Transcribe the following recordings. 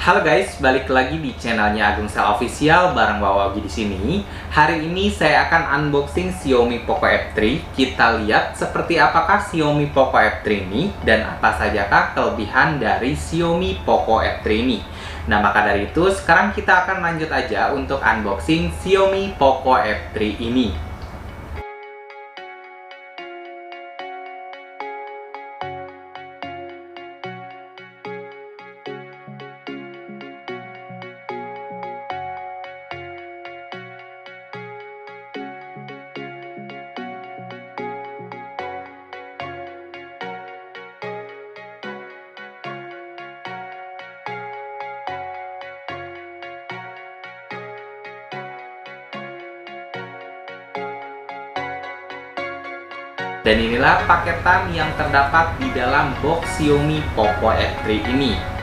Halo guys, balik lagi di channelnya Agung Sel Official bareng Wawawi di sini. Hari ini saya akan unboxing Xiaomi Poco F3. Kita lihat seperti apakah Xiaomi Poco F3 ini dan apa sajakah kelebihan dari Xiaomi Poco F3 ini. Nah, maka dari itu sekarang kita akan lanjut aja untuk unboxing Xiaomi Poco F3 ini. Dan inilah paketan yang terdapat di dalam box Xiaomi Poco F3 ini.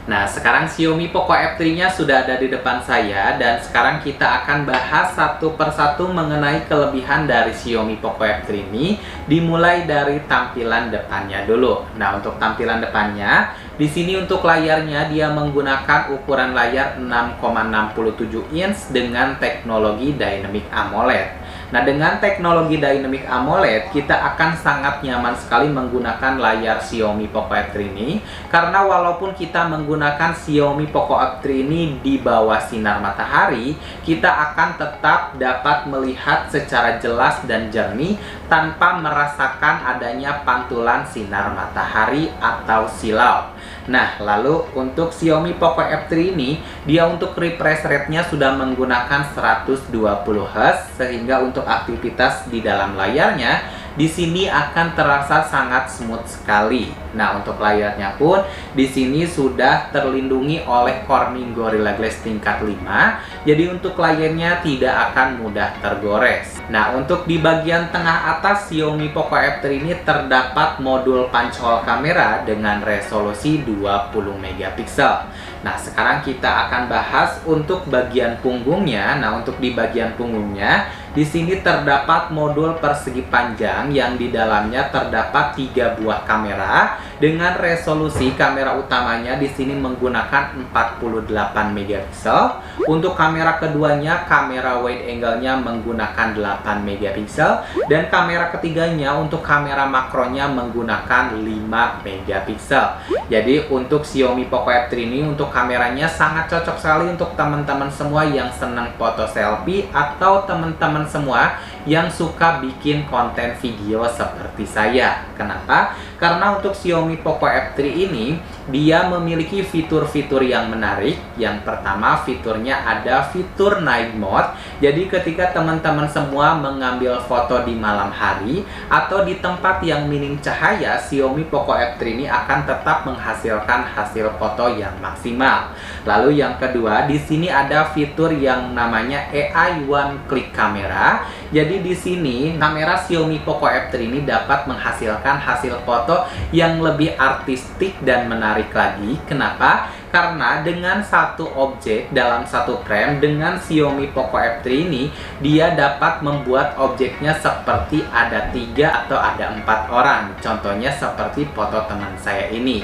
Nah, sekarang Xiaomi Poco F3-nya sudah ada di depan saya dan sekarang kita akan bahas satu persatu mengenai kelebihan dari Xiaomi Poco F3 ini, dimulai dari tampilan depannya dulu. Nah, untuk tampilan depannya, di sini untuk layarnya dia menggunakan ukuran layar 6,67 inch dengan teknologi Dynamic AMOLED. Nah, dengan teknologi Dynamic AMOLED, kita akan sangat nyaman sekali menggunakan layar Xiaomi Poco F3 ini. Karena walaupun kita menggunakan Xiaomi Poco F3 ini di bawah sinar matahari, kita akan tetap dapat melihat secara jelas dan jernih tanpa merasakan adanya pantulan sinar matahari atau silau. Nah, lalu untuk Xiaomi Poco F3 ini, dia untuk refresh rate-nya sudah menggunakan 120Hz, sehingga untuk aktivitas di dalam layarnya di sini akan terasa sangat smooth sekali. Nah, untuk layarnya pun di sini sudah terlindungi oleh Corning Gorilla Glass tingkat 5. Jadi untuk layarnya tidak akan mudah tergores. Nah, untuk di bagian tengah atas Xiaomi Poco F3 ini terdapat modul punch hole kamera dengan resolusi 20 megapiksel. Nah, sekarang kita akan bahas untuk bagian punggungnya. Nah, untuk di bagian punggungnya, di sini terdapat modul persegi panjang yang di dalamnya terdapat 3 buah kamera dengan resolusi kamera utamanya di sini menggunakan 48 megapiksel. Untuk kamera keduanya, kamera wide angle-nya menggunakan 8 megapiksel dan kamera ketiganya untuk kamera makronya menggunakan 5 megapiksel. Jadi untuk Xiaomi Poco F3 ini untuk kameranya sangat cocok sekali untuk teman-teman semua yang senang foto selfie atau teman-teman semua yang suka bikin konten video seperti saya. Kenapa? Karena untuk Xiaomi Poco F3 ini dia memiliki fitur-fitur yang menarik. Yang pertama, fiturnya ada fitur night mode. Jadi ketika teman-teman semua mengambil foto di malam hari atau di tempat yang minim cahaya, Xiaomi Poco F3 ini akan tetap menghasilkan hasil foto yang maksimal. Lalu yang kedua, di sini ada fitur yang namanya AI One Click Camera. Jadi di sini kamera Xiaomi Poco F3 ini dapat menghasilkan hasil foto yang lebih artistik dan menarik lagi. Kenapa? Karena dengan satu objek dalam satu frame dengan Xiaomi Poco F3 ini, dia dapat membuat objeknya seperti ada 3 atau ada 4 orang. Contohnya seperti foto teman saya ini.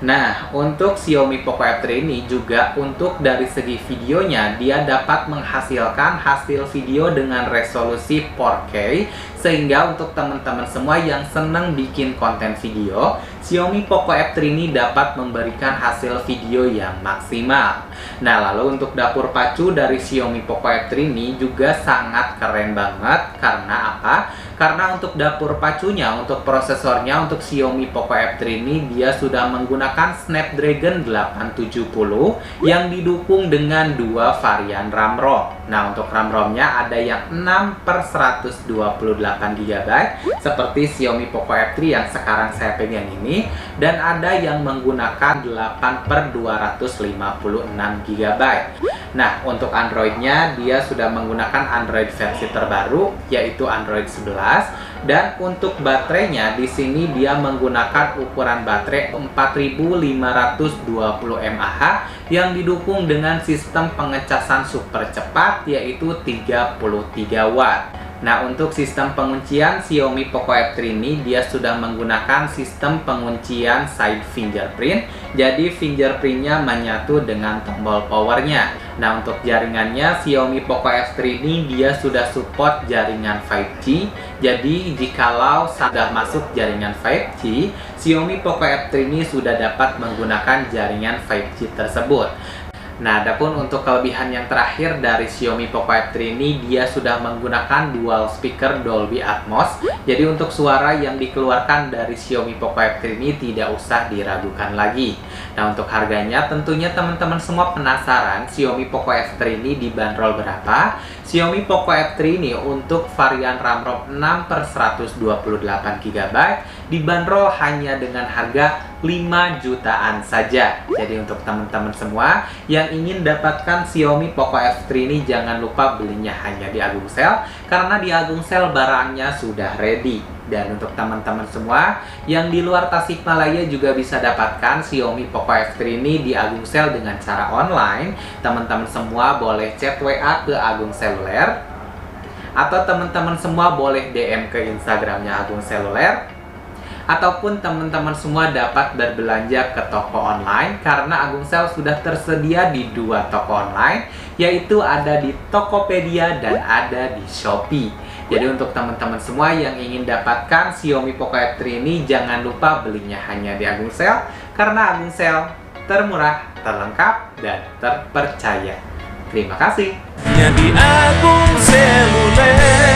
Nah, untuk Xiaomi Poco F3 ini juga untuk dari segi videonya, dia dapat menghasilkan hasil video dengan resolusi 4K. Sehingga untuk teman-teman semua yang senang bikin konten video, Xiaomi Poco F3 ini dapat memberikan hasil video yang maksimal. Nah, lalu untuk dapur pacu dari Xiaomi Poco F3 ini juga sangat keren banget. Karena apa? Karena untuk dapur pacunya, untuk prosesornya, untuk Xiaomi Poco F3 ini dia sudah menggunakan Snapdragon 870 yang didukung dengan 2 varian RAM ROM. Nah, untuk RAM ROM-nya ada yang 6/128 GB seperti Xiaomi Poco F3 yang sekarang saya pegang ini. ini, dan ada yang menggunakan 8/256 GB. Nah, untuk Android-nya dia sudah menggunakan Android versi terbaru, yaitu Android 11. Dan untuk baterainya di sini dia menggunakan ukuran baterai 4520 mAh yang didukung dengan sistem pengecasan super cepat, yaitu 33 watt. Nah, untuk sistem penguncian Xiaomi Poco F3 ini dia sudah menggunakan sistem penguncian side fingerprint. Jadi fingerprintnya menyatu dengan tombol powernya. Nah, untuk jaringannya Xiaomi Poco F3 ini dia sudah support jaringan 5G. Jadi jikalau sudah masuk jaringan 5G, Xiaomi Poco F3 ini sudah dapat menggunakan jaringan 5G tersebut. Nah, adapun untuk kelebihan yang terakhir dari Xiaomi Poco F3 ini, dia sudah menggunakan dual speaker Dolby Atmos. Jadi untuk suara yang dikeluarkan dari Xiaomi Poco F3 ini tidak usah diragukan lagi. Nah, untuk harganya tentunya teman-teman semua penasaran Xiaomi Poco F3 ini dibanderol berapa? Xiaomi Poco F3 ini untuk varian RAM ROM 6/128 GB dibanderol hanya dengan harga 5 jutaan saja. Jadi untuk teman-teman semua yang ingin dapatkan Xiaomi Poco F3 ini jangan lupa belinya hanya di Agung Sale, karena di Agung Sale barangnya sudah ready. Dan untuk teman-teman semua yang di luar Tasikmalaya juga bisa dapatkan Xiaomi Poco F3 ini di Agung Sale dengan cara online. Teman-teman semua boleh chat WA ke Agung Seluler, atau teman-teman semua boleh DM ke Instagramnya Agung Seluler, ataupun teman-teman semua dapat berbelanja ke toko online, karena Agung Sale sudah tersedia di 2 toko online, yaitu ada di Tokopedia dan ada di Shopee. Jadi untuk teman-teman semua yang ingin dapatkan Xiaomi Poco F3 ini jangan lupa belinya hanya di Agung Sale, karena Agung Sale termurah, terlengkap, dan terpercaya. Terima kasih. Di Agung Seluler.